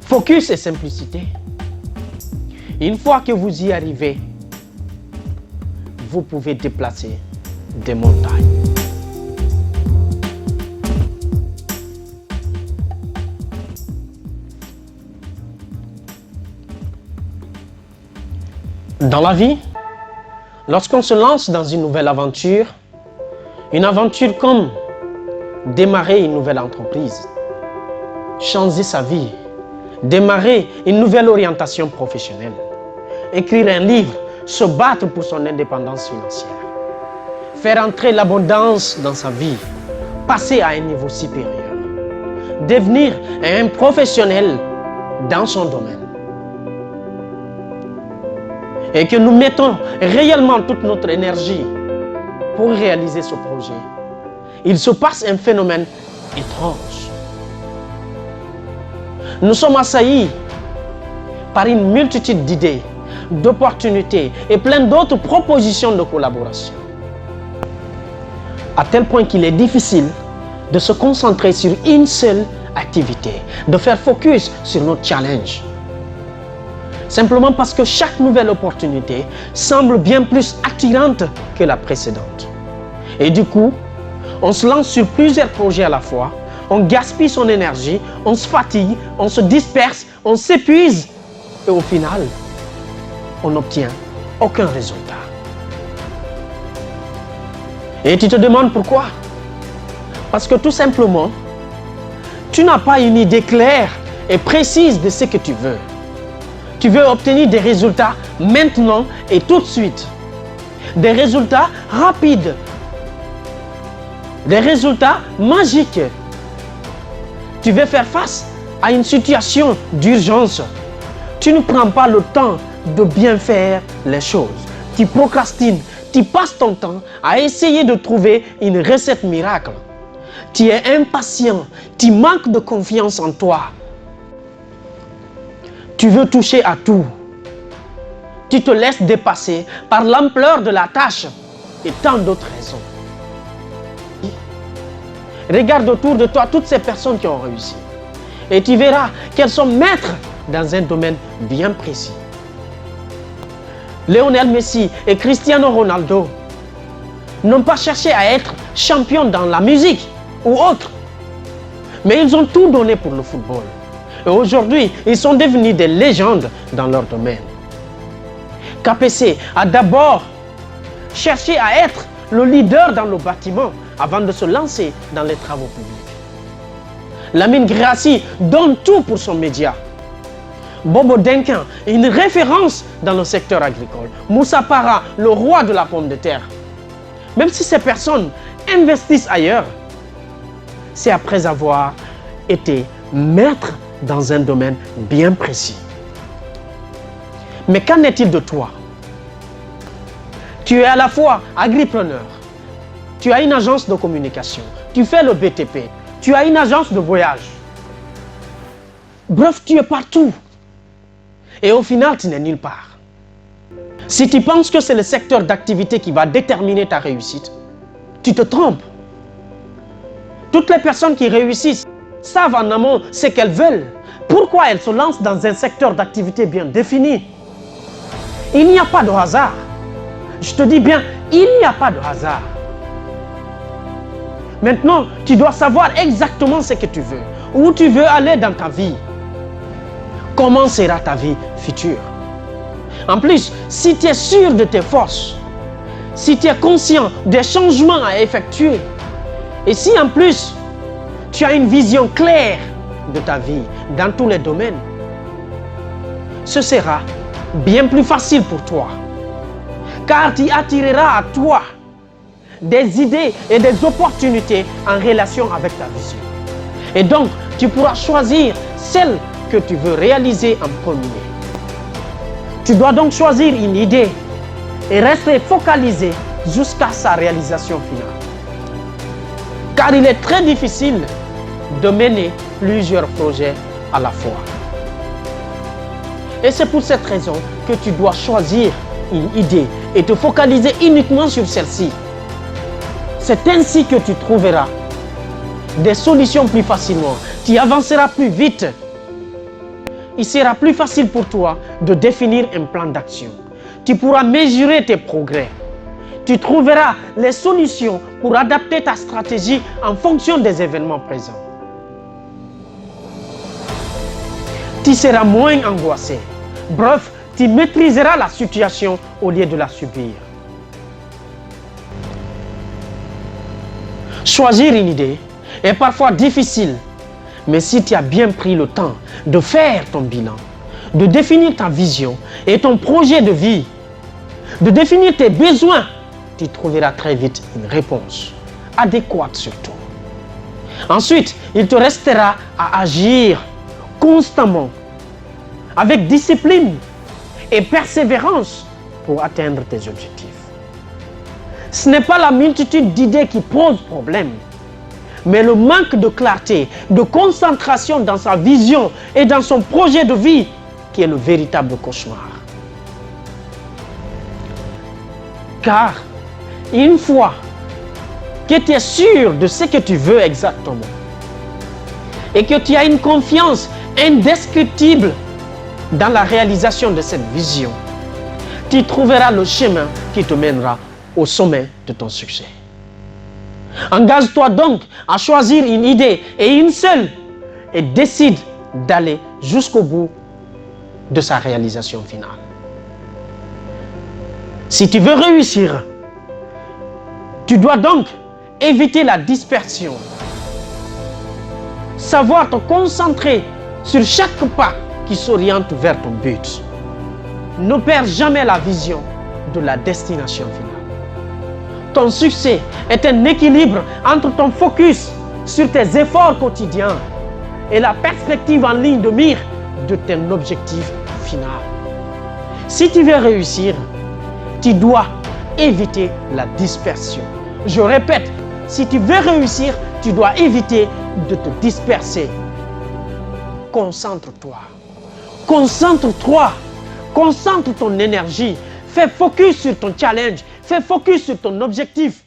Focus et simplicité. Une fois que vous y arrivez, vous pouvez déplacer des montagnes. Dans la vie, lorsqu'on se lance dans une nouvelle aventure comme démarrer une nouvelle entreprise, changer sa vie, démarrer une nouvelle orientation professionnelle, écrire un livre, se battre pour son indépendance financière, faire entrer l'abondance dans sa vie, passer à un niveau supérieur, devenir un professionnel dans son domaine. Et que nous mettons réellement toute notre énergie pour réaliser ce projet, il se passe un phénomène étrange. Nous sommes assaillis par une multitude d'idées, d'opportunités et plein d'autres propositions de collaboration. À tel point qu'il est difficile de se concentrer sur une seule activité, de faire focus sur notre challenge. Simplement parce que chaque nouvelle opportunité semble bien plus attirante que la précédente. Et du coup, on se lance sur plusieurs projets à la fois, on gaspille son énergie, on se fatigue, on se disperse, on s'épuise et au final, on n'obtient aucun résultat. Et tu te demandes pourquoi? Parce que tout simplement, tu n'as pas une idée claire et précise de ce que tu veux. Tu veux obtenir des résultats maintenant et tout de suite. Des résultats rapides. Des résultats magiques. Tu veux faire face à une situation d'urgence. Tu ne prends pas le temps de bien faire les choses. Tu procrastines. Tu passes ton temps à essayer de trouver une recette miracle. Tu es impatient. Tu manques de confiance en toi. Tu veux toucher à tout. Tu te laisses dépasser par l'ampleur de la tâche et tant d'autres raisons. Regarde autour de toi toutes ces personnes qui ont réussi. Et tu verras qu'elles sont maîtres dans un domaine bien précis. Lionel Messi et Cristiano Ronaldo n'ont pas cherché à être champions dans la musique ou autre. Mais ils ont tout donné pour le football. Et aujourd'hui, ils sont devenus des légendes dans leur domaine. KPC a d'abord cherché à être le leader dans le bâtiment avant de se lancer dans les travaux publics. Lamine Grassi donne tout pour son média. Bobo Denkin, une référence dans le secteur agricole. Moussa Para, le roi de la pomme de terre. Même si ces personnes investissent ailleurs, c'est après avoir été maîtres dans un domaine bien précis. Mais qu'en est-il de toi? Tu es à la fois agripreneur, tu as une agence de communication, tu fais le BTP, tu as une agence de voyage. Bref, tu es partout. Et au final, tu n'es nulle part. Si tu penses que c'est le secteur d'activité qui va déterminer ta réussite, tu te trompes. Toutes les personnes qui réussissent savent en amont ce qu'elles veulent. Pourquoi elles se lancent dans un secteur d'activité bien défini? Il n'y a pas de hasard. Je te dis bien, il n'y a pas de hasard. Maintenant, tu dois savoir exactement ce que tu veux, où tu veux aller dans ta vie. Comment sera ta vie future? En plus, si tu es sûr de tes forces, si tu es conscient des changements à effectuer, et si en plus, tu as une vision claire de ta vie dans tous les domaines, ce sera bien plus facile pour toi. Car tu attireras à toi des idées et des opportunités en relation avec ta vision. Et donc, tu pourras choisir celle que tu veux réaliser en premier. Tu dois donc choisir une idée et rester focalisé jusqu'à sa réalisation finale. Car il est très difficile de mener plusieurs projets à la fois. Et c'est pour cette raison que tu dois choisir une idée et te focaliser uniquement sur celle-ci. C'est ainsi que tu trouveras des solutions plus facilement. Tu avanceras plus vite. il sera plus facile pour toi de définir un plan d'action. Tu pourras mesurer tes progrès. Tu trouveras les solutions pour adapter ta stratégie en fonction des événements présents. Tu seras moins angoissé. Bref, tu maîtriseras la situation au lieu de la subir. Choisir une idée est parfois difficile, mais si tu as bien pris le temps de faire ton bilan, de définir ta vision et ton projet de vie, de définir tes besoins, tu trouveras très vite une réponse adéquate surtout. Ensuite, il te restera à agir constamment, avec discipline et persévérance pour atteindre tes objectifs. Ce n'est pas la multitude d'idées qui pose problème, mais le manque de clarté, de concentration dans sa vision et dans son projet de vie qui est le véritable cauchemar. Car une fois que tu es sûr de ce que tu veux exactement et que tu as une confiance indescriptible dans la réalisation de cette vision, tu trouveras le chemin qui te mènera au sommet de ton succès. Engage-toi donc à choisir une idée et une seule et décide d'aller jusqu'au bout de sa réalisation finale. Si tu veux réussir, tu dois donc éviter la dispersion. Savoir te concentrer sur chaque pas qui s'oriente vers ton but. Ne perds jamais la vision de la destination finale. Ton succès est un équilibre entre ton focus sur tes efforts quotidiens et la perspective en ligne de mire de ton objectif final. Si tu veux réussir, tu dois éviter la dispersion. Je répète, si tu veux réussir, tu dois éviter de te disperser. Concentre-toi. Concentre-toi. Concentre ton énergie. Fais focus sur ton challenge. Fais focus sur ton objectif.